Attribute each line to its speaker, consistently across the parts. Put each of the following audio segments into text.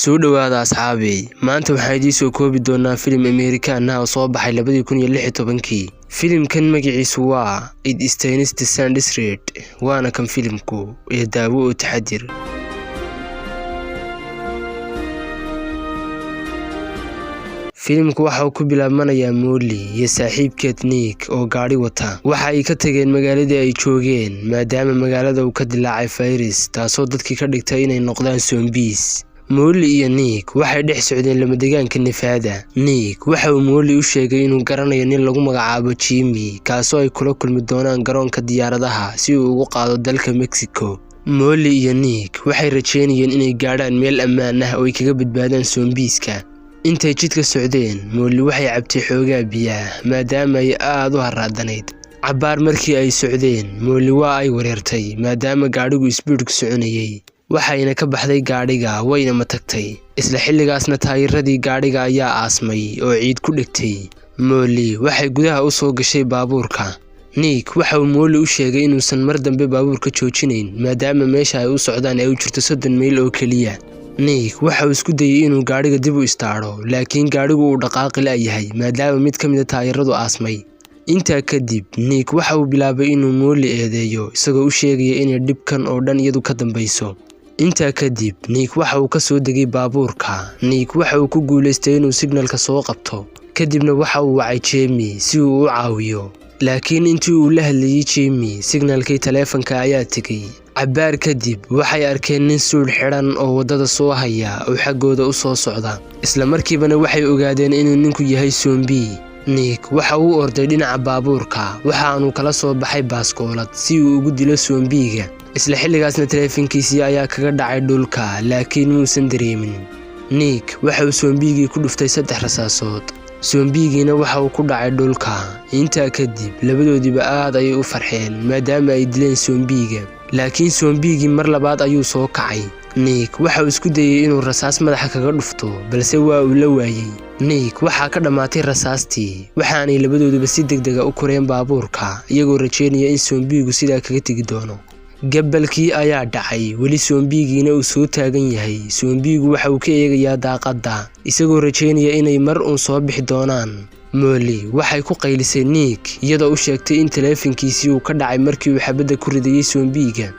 Speaker 1: soo dhawaada asxaabey maanta waxaan idin soo koobi doonaa filim American ah oo soo baxay 2016 filimkan magaciisu waa It Stains the Sands Red waana kan filimku ee daawo oo taxadir filimku waxa uu ku bilaabmanayaa Molly iyo saaxiibkeed Nick oo gaari wata waxa ay ka tageen magaaladii ay joogeen maadaama magaalada uu ka dilaacay virus taasoo dadkii ka dhigtay inay noqdaan zombies Molly iyo Nick waxay dhex socdeen lama deegaanka Nevada Nick waxa uu Molly u sheegay inuu garanayo nin lagu magacaabo Jimmy kaasoo ay kula kulmi doonaan garoonka diyaaradaha si uu ugu qaado dalka Mexico Molly iyo Nick waxay rajeynayeen inay gaadhaan meel ammaan ah oo ay kaga badbaadaan zombieska intay jidka socdeen Molly waxay cabtay xoogaa biyaha maadaama ay aad u haraadanayd cabaar markii ay socdeen Molly waa ay wareertay maadaama gaadhigu isbiidku soconayay waxayna ka baxday gaadhiga wayna matagtay isla xilligaasna taayiradii gaadhiga ayaa aasmay oo ciid ku dhigtay Molly waxay gudaha u soo gashay baabuurka Nick waxa uu Molly u sheegay inuusan mar dambe baabuurka joojinayn maadaama meesha ay u socdaan ay u jirto 30 mayl oo kaliya Nick waxa uu isku dayay inuu gaadhiga dib u istaaro laakiin gaadhigu uu dhaqaaqi la'yahay maadaama mid ka mid ah taayiradu aasmay inta kadib Nick waxa uu bilaabay inuu Molly eedeeyo isagoo u sheegay inay dhibkan oo dhan iyadu ka dambayso inta kadib Nick waxa uu ka soo degay baabuurka Nick waxa uu ku guuleystay inuu signalka soo qabto kadibna waxa uu wacay Jamie si uu u caawiyo laakiin intii uu la hadlayay Jamie signalkii taleefanka ayaa tagay cabaar kadib waxay arkeen nin suud xiran oo wadada soo haya oo xaggooda u soo socda isla markiibana waxay ogaadeen inuu ninku yahay zombie Nick waxa uu orday dhinaca baabuurka waxaanu kala soo baxay baaskoolad si uu ugu dilo zombiga isla xilligaasna taleefankiisii ayaa kaga dhacay dhulka laakiin muusan dareemin Nick waxa uu zombigii ku dhuftay 3 rasaasood zombigiina waxa uu ku dhacay dhulka inta kadib labadoodiba aad ay u farxeen maadaama ay dileen zombiga laakiin zombigii mar labaad ayuu soo kacay Nick waxa uu isku dayay inuu rasaas madaxa kaga dhufto balse waa uu la waayay Nick waxa ka dhamaatay rasaastii waxaanay labadooduba si degdeg ah u koreen baabuurka iyagoo rajeynaya in zombigu sidaa kaga tagi doono gabalkii ayaa dhacay wali zombigiina uu soo taagan yahay zombigu waxa uu ka eegayaa daaqada isagoo rajeynaya inay mar uun soo bixi doonaan Molly waxay ku qaylisay Nick iyadoo u sheegtay in taleefankiisii uu ka dhacay markii uu xabadda ku ridayay zombiga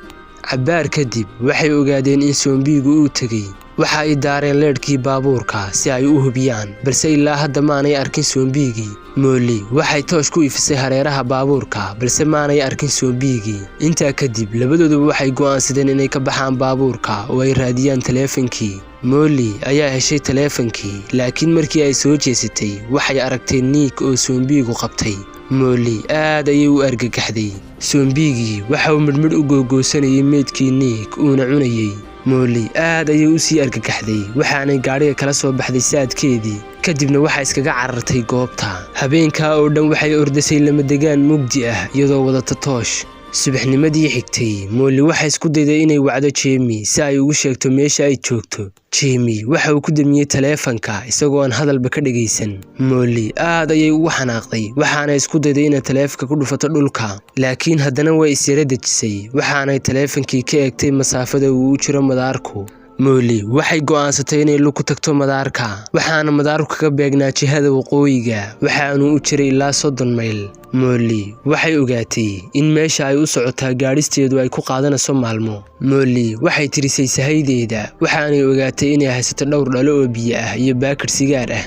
Speaker 1: cabaar kadib waxay ogaadeen in zombigu uu tagay waxa ay daareen leedkii baabuurka si ay u hubiyaan balse ilaa hadda maanay arkin zombigii Molly waxay toosh ku ifisay hareeraha baabuurka balse maanay arkin zombigii inta kadib labadooduba waxay go'aansadeen inay ka baxaan baabuurka oo ay raadiyaan taleefankii Molly ayaa heshay taleefankii laakiin markii ay soo jeesatay waxay aragtay Nick oo zombigu qabtay Molly aad ayay u argagaxday zombigii waxa uu midmid u googoosanayay meedkii Nick uuna cunayay Molly aad ayay u sii argagaxday waxaanay gaadhiga kala soo baxday saadkeedii kadibna waxa iskaga carartay goobta habeenka oo dhan waxay ordasay lama degaan mugdi ah iyadoo wadata toosh subaxnimadii xigtay Molly waxa isku dayday inay wacdo Jamie si ay ugu sheegto meesha ay joogto Jamie waxa uu ku damiyay taleefanka isagoo aan hadalba ka dhageysan Molly aad ayay ugu xanaaqday waxaana isku dayday inay taleefanka ku dhufato dhulka laakiin haddana way isira dejisay waxaanay taleefankii ka eegtay masaafada uu u jiro madaarku Molly waxay go'aansatay inay lug ku tagto madaarka waxaana madaarku kaga beegnaa jihada waqooyiga waxaanu u jiray ilaa 30 mayl Molly waxay ogaatay in meesha ay u socotaa gaadhisteedu ay ku qaadanayso maalmo Molly waxay tirisay sahaydeeda waxaanay ogaatay inay haysato dhowr dhalo oo biyo ah iyo baakad sigaar ah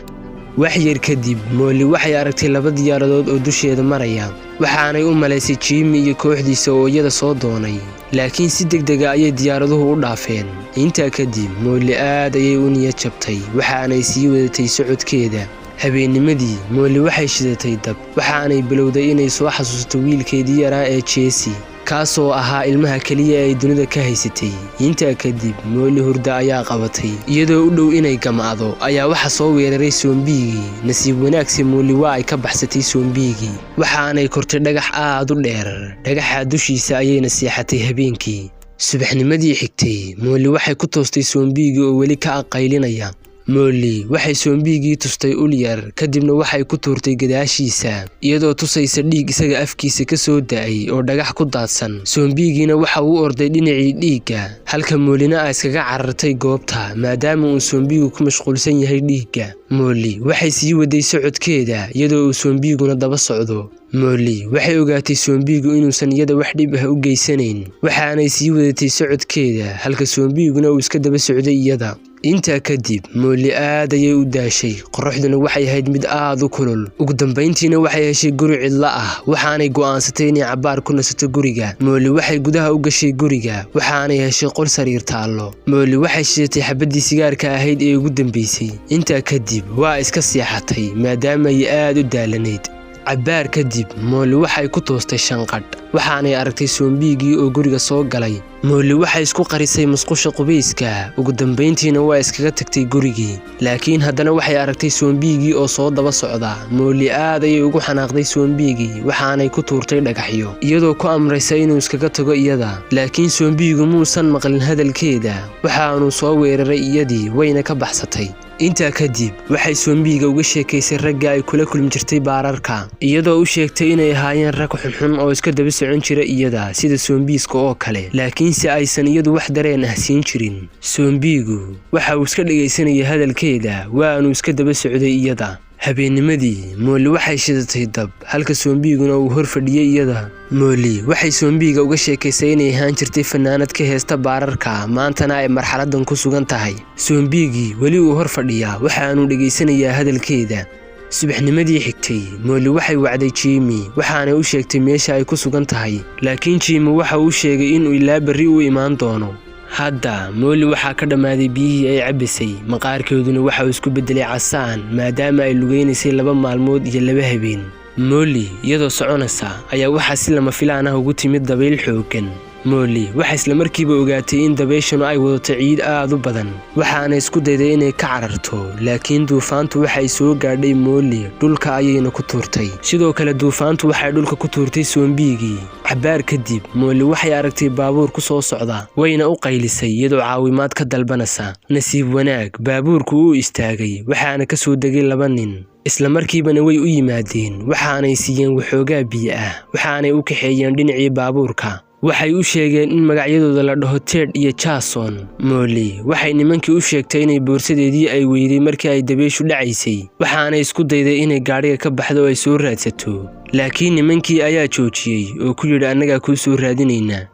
Speaker 1: wax yar kadib Molly waxay aragtay 2 diyaaradood oo dusheeda maraya waxaanay u maleysay Jimmy iyo kooxdiisa oo iyada soo doonay laakiin si degdeg ah ayay diyaaraduhu u dhaafeen inta kadib Molly aad ayay u niyad jabtay waxaanay sii wadatay socodkeeda habeennimadii Molly waxay shidatay dab waxaanay bilowday inay soo xasuusto wiilkeedii yaraa ee Jesse kaasoo ahaa ilmaha kaliya ay dunida ka haysatay inta kadib Molly hurda ayaa qabatay iyadoo u dhow inay gamaado ayaa waxa soo weeraray zombigii nasiib wanaagsi Molly waa ay ka baxsatay zombigii waxaanay kortay dhagax aad u dheer dhagaxa dushiisa ayayna seexatay habeenkii subaxnimadii xigtay Molly waxay ku toostay zombigii oo weli ka qaylinaya Molly waxay sombigii tustay ul yar kadibna waxay ku tuurtay gadaashiisa iyadoo tusaysa dhiig isaga afkiisa ka soo da'ay oo dhagax ku daadsan. Sombigiina waxa uu orday dhinacii dhiigga halka Mollyna ay iskaga carartay goobta maadaama uu sombigu ku mashquulsan yahay dhiigga. Molly waxay sii waday socodkeeda iyadoo uu sombiguna daba socdo. Molly waxay ogaatay sombigu inuusan iyada wax dhib ah u geysanayn waxaanay sii wadatay socodkeeda halka sombiguna uu iska daba socday iyada. Intaa kadib Molly aad ayay u daashay qorraxduna waxay ahayd mid aad u kulul. Ugu dambeyntiina waxay heshay guri cidla ah waxaanay go'aansatay inay cabaar ku nasato guriga. Molly waxay gudaha u gashay guriga waxaanay heshay qol sariir taallo. Molly waxay shidatay xabaddii sigaarka ahayd ee ugu dambeysay. Intaa kadib waa iska seexatay maadaama ay aad u daalanayd. cabaar kadib Molly waxay ku toostay shanqadh waxaanay aragtay sombigii oo guriga soo galay. Molly waxay isku qarisay musqusha qubeyska ugu dambeyntiina waa iskaga tagtay gurigii laakiin haddana waxay aragtay sombigii oo soo daba socda. Molly aad ayay ugu xanaaqday sombigii waxaanay ku tuurtay dhagaxyo iyadoo ku amraysay inuu iskaga tago iyada laakiin sombigu muusan maqlin hadalkeeda waxaanuu soo weeraray iyadii wayna ka baxsatay. intaa kadib waxay sombiga uga sheekaysay ragga ay kula kulmi jirtay baararka iyadoo u sheegtay inay ahaayeen rag xunxun oo iska daba socon jira iyada sida sombiiska oo kale laakiinse aysan iyadu wax dareen ah siin jirin. Sombigu waxa uu iska dhageysanayay hadalkeeda waanu iska daba socday iyada. habeennimadii Molly waxay shidatay dab halka sombiguna uu hor fadhiyay iyada. Molly waxay sombiga uga sheekaysay inay ahaan jirtay fanaanad ka heesta baararka maantana ay marxaladan ku sugan tahay. Sombigii weli uu hor fadhiyaa waxaanu dhageysanayaa hadalkeeda. subaxnimadii xigtay Molly waxay wacday Jimmy waxaanay u sheegtay meesha ay ku sugan tahay laakiin Jimmy waxa uu sheegay inuu ilaa berri u imaan doono. hadda Molly waxaa ka dhamaaday biyihii ay cabisay maqaarkeeduna waxa uu isku bedelay casaan maadaama ay lugeynaysay 2 maalmood iyo 2 habeen. Molly iyadoo soconaysa ayaa waxa si lama filaan ah ugu timid dabayl xooggan. Molly waxay isla markiiba ogaatay in dabayshanu ay wadato ciid aad u badan waxaana isku dayday inay ka cararto laakiin duufaantu waxay soo gaadhay Molly dhulka ayayna ku tuurtay. sidoo kale duufaantu waxay dhulka ku tuurtay sombigii. cabaar kadib Molly waxay aragtay baabuur ku soo socda wayna u qaylisay iyadoo caawimaad ka dalbanaysa. nasiib wanaag baabuurku uu istaagay waxaana ka soo degay 2 nin isla markiibana way u yimaadeen waxaanay siiyeen waxoogaa biyo ah waxaanay u kaxeeyeen dhinacii baabuurka. waxay u sheegeen in magacyadooda la dhaho Ted iyo Jason. Molly waxay nimankii u sheegtay inay boorsadeedii ay weyday markii ay dabayshu dhacaysay waxaanay isku dayday inay gaadhiga ka baxdo oo ay soo raadsato laakiin nimankii ayaa joojiyay oo ku yidhi annagaa kuu soo raadinaynaa.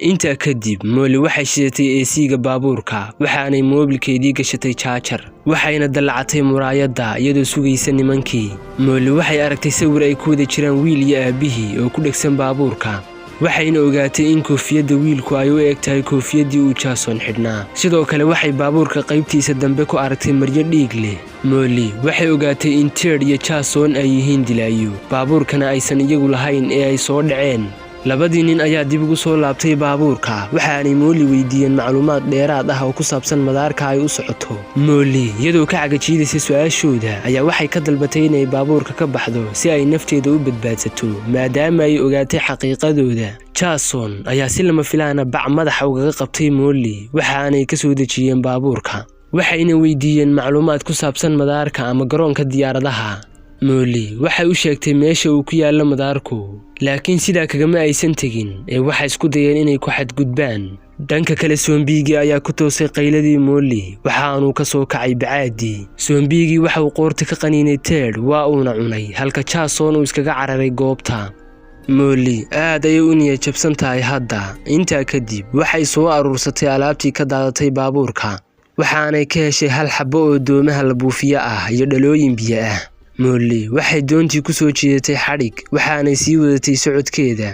Speaker 1: intaa kadib Molly waxay shidatay AC-ga baabuurka waxaanay moobilkeedii gashatay jaajar waxayna dallacatay muraayadda iyadoo sugaysa nimankii. Molly waxay aragtay sawir ay ku wada jiraan wiil iyo aabihii oo ku dhegsan baabuurka waxayna ogaatay in koofiyadda wiilku ay u eg tahay koofiyadii uu Jason xidhnaa. sidoo kale waxay baabuurka qaybtiisa dambe ku aragtay maryo dhiig leh. Molly waxay ogaatay in Ted iyo Jason ay yihiin dilaayo baabuurkana aysan iyagu lahayn ee ay soo dhaceen. labadii nin ayaa dib ugu soo laabtay baabuurka waxaanay Molly weydiiyeen macluumaad dheeraad ah oo ku saabsan madaarka ay u socoto. Molly iyadoo ka cagajiidaysay su'aashooda ayaa waxay ka dalbatay inay baabuurka ka baxdo si ay nafteeda u badbaadsato maadaama ay ogaatay xaqiiqadooda. Jason ayaa si lama filaana bac madaxa ugaga qabtay Molly waxaanay ka soo dejiyeen baabuurka waxayna weydiiyeen macluumaad ku saabsan madaarka ama garoonka diyaaradaha. Molly waxay u sheegtay meesha uu ku yaalo madaarku laakiin sidaa kagama aysan tegin ee waxay isku dayeen inay ku xadgudbaan. dhanka kale sombigii ayaa ku toosay qayladii Molly waxaanuu ka soo kacay bacaadii. sombigii waxa uu qoorta ka qaniinay Ted waa uuna cunay halka Jason uu iskaga cararay goobta. Molly aad ayay u niyad jabsan tahay hadda. intaa kadib waxay soo aruursatay alaabtii ka daadatay baabuurka waxaanay ka heshay hal xabo oo doomaha la buufiyo ah iyo dhalooyin biyo ah. Molly waxay doontii ku soo jeedatay xadhig waxaanay sii wadatay socodkeeda.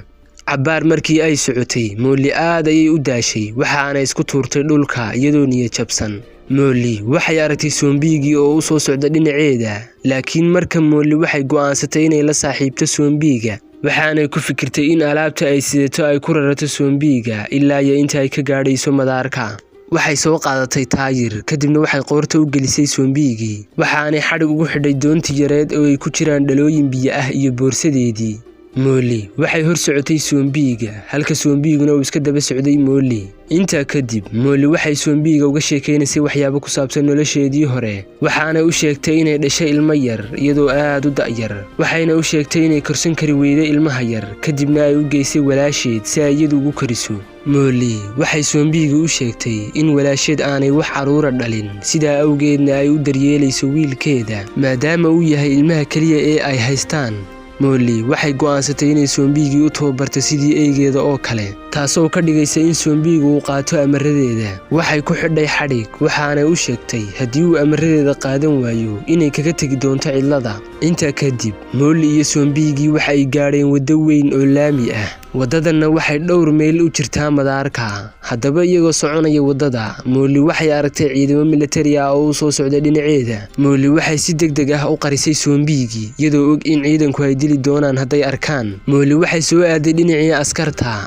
Speaker 1: cabaar markii ay socotay Molly aad ayay u daashay waxaanay isku tuurtay dhulka iyadoo niyad jabsan. Molly waxay aragtay sombigii oo u soo socda dhinaceeda laakiin marka Molly waxay go'aansatay inay la saaxiibto sombiga waxaanay ku fikirtay in alaabta ay sidato ay ku rarato sombiga ilaa iyo inta ay ka gaadhayso madaarka. waxay soo qaadatay taayir kadibna waxay qoorta u gelisay sombigii waxaanay xadhig ugu xidhay doontii yareed oo ay ku jiraan dhalooyin biyo ah iyo boorsadeedii. Molly waxay hor socotay Zombie-ga halka Zombie-guna uu iska daba socday Molly. Intaa kadib Molly waxay Zombie-ga uga sheekaysay waxyaabo ku saabsan nolosheedii hore, waxaana u sheegtay inay dhashay ilmo yar iyadoo aad u da'yar, waxayna u sheegtay inay korsan kari weyday ilmaha yar kadibna ay u geysay walaasheed si ay iyadu ugu koriso. Molly waxay Zombie-ga u sheegtay in walaasheed aanay wax caruura dhalin, sidaa awgeedna ay u daryeelayso wiilkeeda maadaama uu yahay ilmaha kaliya ee ay haystaan. Molly waxay go'aansatay inay Zombie-gii u tababarto sidii eygeeda oo kale, taasoo ka dhigaysa in Zombie-gu uu qaato amaradeeda. Waxay ku xidhay xadhig waxaana u sheegtay haddii uu amaradeeda qaadan waayo inay kaga tegi doonto cidlada. Intaa kadib Molly iyo Zombie-gii waxay gaadheen waddo weyn oo laami ah, waddadanna waxay dhowr mayl u jirtaa madaarka. Haddaba iyagoo soconaya waddada, Molly waxay aragtay ciidamo militari ah oo u soo socda dhinaceeda. Molly waxay si degdeg ah u qarisay Zombie-gii iyadoo og in ciidanku ay dili doonaan hadday arkaan. Molly waxay soo aaday dhinacii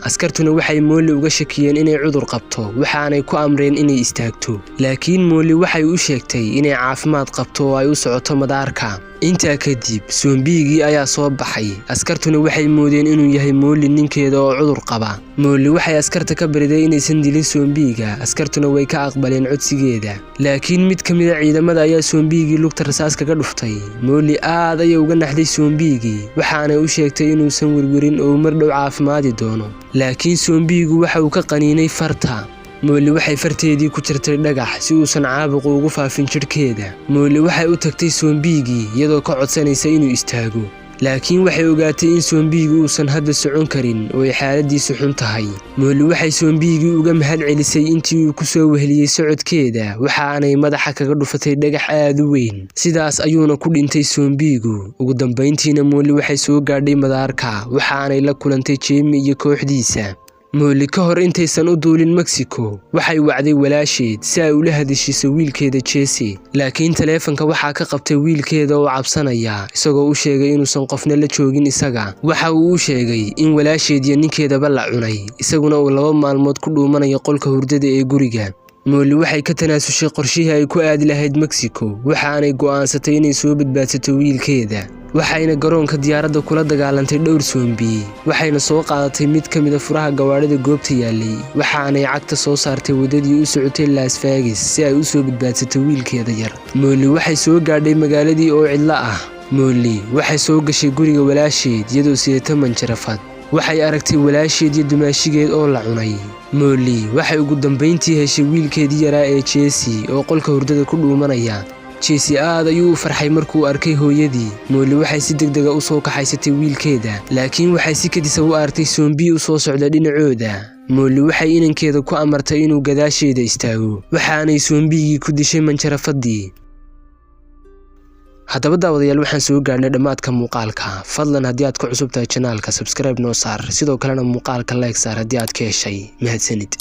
Speaker 1: askartuna waxay Molly uga shakiyeen inay cudur qabto, waxaanay ku amreen inay istaagto. Laakiin Molly waxay u sheegtay inay caafimaad qabto oo ay u socoto madaarka. Intaa kadib Zombie-gii ayaa soo baxay, askartuna waxay moodeen inuu yahay Molly ninkeeda oo cudur qaba. Molly waxay askarta ka bariday inaysan dilin Zombie-ga, askartuna way ka aqbaleen codsigeeda. Laakiin mid ka mid ah ciidamada ayaa Zombie-gii lugta rasaas kaga dhuftay. Molly aad ayay uga naxday Zombie-gii, waxaanay u sheegtay inuusan werwerin oo mar dhow caafimaadi doono. Laakiin Zombie-gu waxa uu ka qaniinay farta. Molly waxay farteedii ku jirtay dhagax si uusan caabuqu ugu faafin jidhkeeda. Molly waxay u tagtay Zombie-gii iyadoo ka codsanaysa inuu istaago, laakiin waxay ogaatay in Zombie-gu uusan hadda socon karin oo ay xaaladiisu xun tahay. Molly waxay Zombie-gii uga mahad celisay intii uu ku soo weheliyey socodkeeda, waxaanay madaxa kaga dhufatay dhagax aad u weyn. Sidaas ayuuna ku dhintay Zombie-gu. Ugu dambeyntiina Molly waxay soo gaadhay madaarka, waxaanay la kulantay Jamie iyo kooxdiisa. Molly ka hor intaysan u duulin Mexico waxay wacday walaasheed si ay ula hadashiso wiilkeeda Jesse, laakiin taleefanka waxaa ka qabtay wiilkeeda oo cabsanaya isagoo u sheegay inuusan qofna la joogin isaga. Waxa uu u sheegay in walaasheed iyo ninkeedaba la cunay, isaguna uu 2 maalmood ku dhuumanayo qolka hurdada ee guriga. Molly waxay ka tanaasushay qorshihii ay ku aadi lahayd Mexico, waxaanay go'aansatay inay soo badbaadsato wiilkeeda. Waxayna garoonka diyaaradda kula dagaalantay dhowr Zombie, waxayna soo qaadatay mid ka mid ah furaha gawaadhida goobta yaalay, waxaanay cagta soo saartay waddadii u socotay Las Vegas si ay u soo badbaadsato wiilkeeda yar. Molly waxay soo gaadhay magaaladii oo cidlo ah. Molly waxay soo gashay guriga walaasheed iyadoo sidata manjarafad. Waxay aragtay walaasheed iyo dumaashigeed oo la cunay. Molly waxay ugu dambeyntii heshay wiilkeedii yaraa ee Jesse oo qolka hurdada ku dhuumanaya. Jesse aad ayuu u farxay markuu arkay hooyadii. Molly waxay si degdeg ah u soo kaxaysatay wiilkeeda, laakiin waxay si kadis ah u aragtay Zombie u soo socda dhinacooda. Molly waxay inankeeda ku amartay inuu gadaasheeda istaago, waxaanay Zombie-gii ku dishay manjarafadii. haddaba daawadayaal waxaan soo gaarnay dhamaadka muuqaalka. Fadlan haddii aad ku cusub tahay channelka subscribe noo saar, sidoo kalena muuqaalka like saar haddii aad ka heshay. mahadsanid.